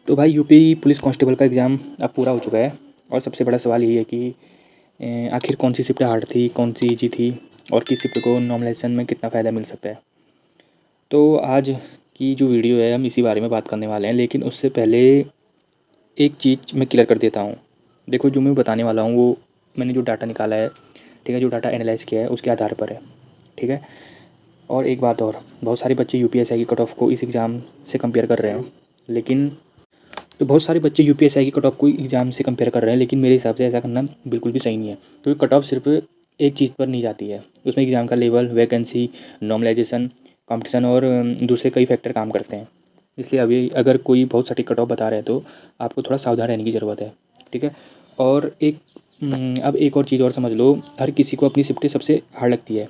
तो भाई UP police constable का एग्ज़ाम अब पूरा हो चुका है और सबसे बड़ा सवाल यही है कि आखिर कौन सी शिफ्ट हार्ड थी, कौन सी ईजी थी और किस शिफ्ट को नॉमिनेशन में कितना फ़ायदा मिल सकता है। तो आज की जो वीडियो है हम इसी बारे में बात करने वाले हैं, लेकिन उससे पहले एक चीज़ मैं क्लियर कर देता हूँ। देखो, जो मैं बताने वाला हूँ वो मैंने जो डाटा निकाला है, ठीक है, जो डाटा एनालाइज़ किया है उसके आधार पर है, ठीक है। और एक बात और, बहुत सारे बच्चे यूपीएससी की कट ऑफ को इस एग्ज़ाम से कंपेयर कर रहे हैं, लेकिन तो बहुत सारे बच्चे यूपीएससी की कट ऑफ को एग्ज़ाम से कंपेयर कर रहे हैं, लेकिन मेरे हिसाब से ऐसा करना बिल्कुल भी सही नहीं है, क्योंकि कट ऑफ सिर्फ एक चीज़ पर नहीं जाती है, उसमें एग्ज़ाम का लेवल, वैकेंसी, नॉर्मलाइजेशन, कंपटीशन और दूसरे कई फैक्टर काम करते हैं। इसलिए अभी अगर कोई बहुत सटीक कट ऑफ बता रहे हैं तो आपको थोड़ा सावधान रहने की ज़रूरत है, ठीक है। और अब एक और चीज़ और समझ लो, हर किसी को अपनी शिफ्टें सबसे हार्ड लगती है,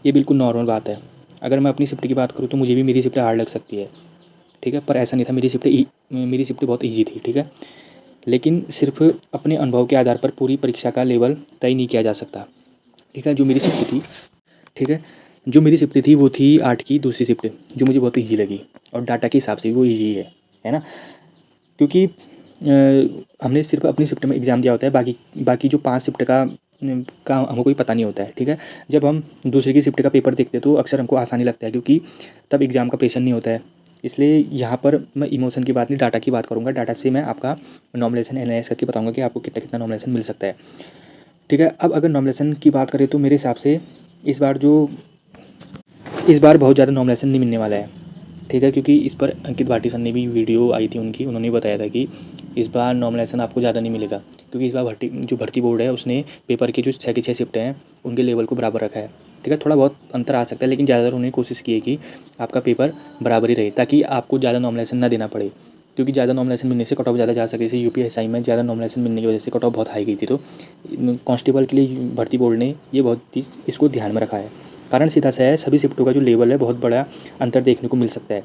ये बिल्कुल नॉर्मल बात है। अगर मैं अपनी शिफ्ट की बात करूँ तो मुझे भी मेरी शिफ्टें हार्ड लग सकती है, ठीक है, पर ऐसा नहीं था, मेरी शिफ्ट बहुत ईजी थी, ठीक है। लेकिन सिर्फ अपने अनुभव के आधार पर पूरी परीक्षा का लेवल तय नहीं किया जा सकता, ठीक है। जो मेरी शिफ्ट थी, ठीक है, जो मेरी शिफ्ट थी वो थी 8 की दूसरी शिफ्ट, जो मुझे बहुत ईजी लगी और डाटा के हिसाब से भी वो ईजी है ना। क्योंकि हमने सिर्फ अपनी शिफ्ट में एग्ज़ाम दिया होता है, बाकी बाकी जो 5 शिफ्ट का हमको कोई पता नहीं होता है, ठीक है। जब हम दूसरे की शिफ्ट का पेपर देखते हैं तो अक्सर हमको आसानी लगता है, क्योंकि तब एग्ज़ाम का प्रेशर नहीं होता है। इसलिए यहाँ पर मैं इमोशन की बात नहीं, डाटा की बात करूँगा। डाटा से मैं आपका नॉमिनेशन एनालाइज़ करके बताऊँगा कि आपको कितना कितना नॉमिनेशन मिल सकता है, ठीक है। अब अगर नॉमिनेशन की बात करें तो मेरे हिसाब से इस बार जो इस बार बहुत ज़्यादा नॉमिनेशन नहीं मिलने वाला है, ठीक है। क्योंकि इस पर अंकित भाटी सर ने भी वीडियो आई थी उनकी, उन्होंने बताया था कि इस बार नॉमिनेशन आपको ज़्यादा नहीं मिलेगा, क्योंकि इस बार भर्ती बोर्ड है उसने पेपर की जो 6 की 6 शिफ्टें हैं उनके लेवल को बराबर रखा है, ठीक है। थोड़ा बहुत अंतर आ सकता है, लेकिन ज़्यादातर उन्होंने कोशिश की है कि आपका पेपर बराबर ही रहे, ताकि आपको ज़्यादा नॉमिनेशन ना देना पड़े, क्योंकि ज़्यादा नॉमिनेशन मिलने से कट ऑफ ज़्यादा जा सके। जैसे यूपीएससी में ज़्यादा नॉमिनेशन मिलने की वजह से कट ऑफ बहुत हाई गई थी, तो कांस्टेबल के लिए भर्ती बोर्ड ने ये बहुत चीज़ इसको ध्यान में रखा है। कारण सीधा सा है, सभी शिफ्टों का जो लेवल है बहुत बड़ा अंतर देखने को मिल सकता है,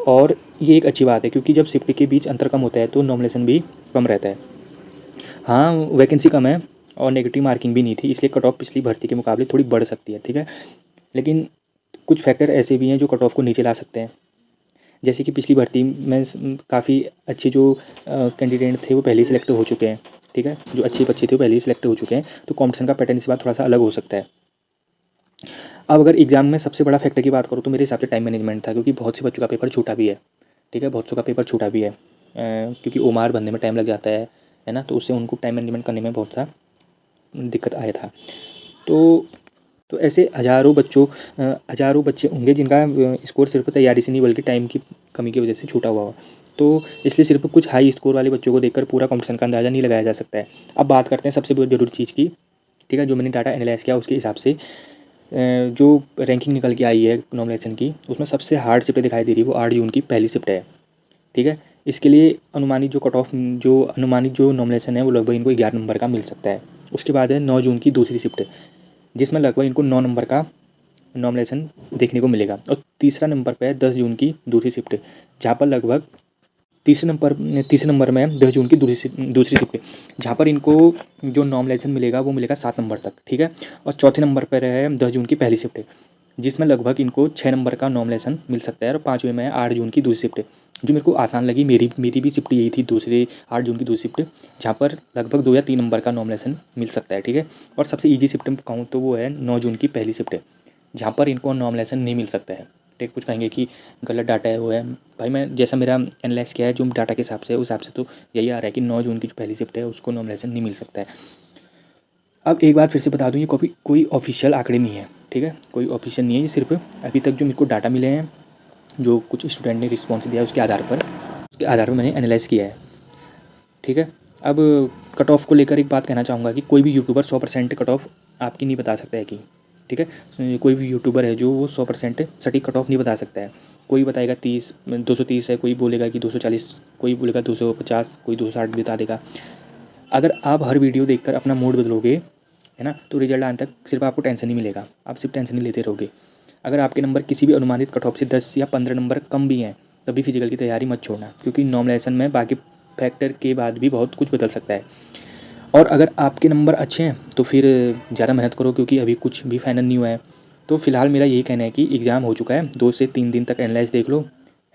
और ये एक अच्छी बात है, क्योंकि जब शिफ्ट के बीच अंतर कम होता है तो नॉमिनेशन भी कम रहता है। हाँ, वैकेंसी कम है और नेगेटिव मार्किंग भी नहीं थी, इसलिए कट ऑफ पिछली भर्ती के मुकाबले थोड़ी बढ़ सकती है, ठीक है। लेकिन कुछ फैक्टर ऐसे भी हैं जो कट ऑफ को नीचे ला सकते हैं। जैसे कि पिछली भर्ती में काफ़ी अच्छे जो कैंडिडेट थे वो पहले ही सिलेक्ट हो चुके हैं, ठीक है। जो अच्छे बच्चे थे वो पहले ही सिलेक्ट हो चुके हैं, तो कॉम्पिटिशन का पैटर्न इस बार थोड़ा सा अलग हो सकता है। अब अगर एग्जाम में सबसे बड़ा फैक्टर की बात करूँ तो मेरे हिसाब से टाइम मैनेजमेंट था, क्योंकि बहुत से बच्चों का पेपर छूटा भी है, ठीक है। बहुत सौ का पेपर छूटा भी है, क्योंकि ओमार बनने में टाइम लग जाता है ना, तो उससे उनको टाइम मैनेजमेंट करने में बहुत सा दिक्कत आया था। तो तो ऐसे हज़ारों बच्चे होंगे जिनका स्कोर सिर्फ तैयारी से नहीं बल्कि टाइम की कमी की वजह से छूटा हुआ हो। तो इसलिए सिर्फ कुछ हाई स्कोर वाले बच्चों को देखकर पूरा कॉम्पिटिशन का अंदाज़ा नहीं लगाया जा सकता है। अब बात करते हैं सबसे ज़रूरी चीज़ की, ठीक है। जो मैंने डाटा एनालाइज़ किया उसके हिसाब से जो रैंकिंग निकल के आई है नॉमिनेशन की, उसमें सबसे हार्ड शिफ्ट दिखाई दे रही है वो 8 जून की पहली शिफ्ट है, ठीक है। इसके लिए अनुमानित जो नॉमिनेशन है वो लगभग इनको 11 नंबर का मिल सकता है। उसके बाद है 9 जून की दूसरी शिफ्ट, जिसमें लगभग इनको 9 नंबर का नॉमिनेशन देखने को मिलेगा। और तीसरा नंबर पे है 10 जून की दूसरी शिफ्ट, जहाँ पर लगभग तीसरे नंबर में है 10 जून की दूसरी शिफ्ट, जहाँ पर इनको जो नॉमिनेशन मिलेगा वो मिलेगा 7 नंबर तक, ठीक है। और चौथे नंबर पर है 10 जून की पहली शिफ्ट, जिसमें लगभग इनको 6 नंबर का नॉमिनेशन मिल सकता है। और पाँचवें में है 8 जून की दूसरी शिफ्ट, जो मेरे को आसान लगी। मेरी भी शिफ्ट यही थी, दूसरे 8 जून की दूसरी शिफ्ट, जहाँ पर लगभग 2 या 3 नंबर का नॉमिनेशन मिल सकता है, ठीक है। और सबसे ईजी शिफ्ट में कहूँ तो वो है 9 जून की पहली शिफ्ट, जहाँ पर इनको नॉमिनेशन नहीं मिल सकता है, ठीक। कुछ कहेंगे कि गलत डाटा है, वो है भाई, मैं जैसा मेरा एनालाइज किया है जो डाटा के हिसाब से, उस हिसाब से तो यही आ रहा है कि 9 जून की जो पहली शिफ्ट है उसको नॉमिनेशन नहीं मिल सकता है। अब एक बार फिर से बता दूँ, ये कोई ऑफिशियल आंकड़े नहीं है, ठीक है। कोई ऑफिशियल नहीं है, ये सिर्फ अभी तक जो मेरे को डाटा मिले हैं, जो कुछ स्टूडेंट ने रिस्पॉन्स दिया है उसके आधार पर मैंने एनालाइज़ किया है, ठीक है। अब कट ऑफ को लेकर एक बात कहना चाहूँगा कि कोई भी यूट्यूबर 100% कट ऑफ आपकी नहीं बता सकता है कि, ठीक है। कोई भी यूट्यूबर है जो वो 100% सटीक कट ऑफ नहीं बता सकता है। कोई बताएगा 230 है, कोई बोलेगा कि 240, कोई बोलेगा 250, कोई 260 बता देगा। अगर आप हर वीडियो देखकर अपना मूड बदलोगे, है ना, तो रिजल्ट आने तक सिर्फ आपको टेंशन ही मिलेगा, आप सिर्फ टेंशन ही लेते रहोगे। अगर आपके नंबर किसी भी अनुमानित कट ऑफ से 10 या 15 नंबर कम भी हैं, तभी फिजिकल की तैयारी मत छोड़ना, क्योंकि नॉमिनेशन में बाकी फैक्टर के बाद भी बहुत कुछ बदल सकता है। और अगर आपके नंबर अच्छे हैं तो फिर ज़्यादा मेहनत करो, क्योंकि अभी कुछ भी फाइनल नहीं हुआ है। तो फिलहाल मेरा यही कहना है कि एग्ज़ाम हो चुका है, 2 से 3 दिन तक एनालाइज देख लो,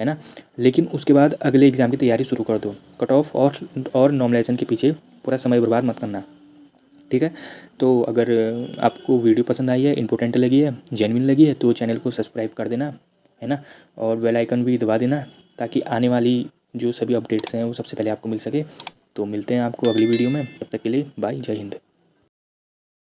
है ना। लेकिन उसके बाद अगले एग्ज़ाम की तैयारी शुरू कर दो। कट ऑफ और नॉर्मलाइजेशन के पीछे पूरा समय बर्बाद मत करना, ठीक है। तो अगर आपको वीडियो पसंद आई है, इंपॉर्टेंट लगी है, जेन्युइन लगी है, तो चैनल को सब्सक्राइब कर देना, है ना। और बेल आइकन भी दबा देना, ताकि आने वाली जो सभी अपडेट्स हैं वो सबसे पहले आपको मिल सके। तो मिलते हैं आपको अगली वीडियो में, तब तक के लिए बाय, जय हिंद।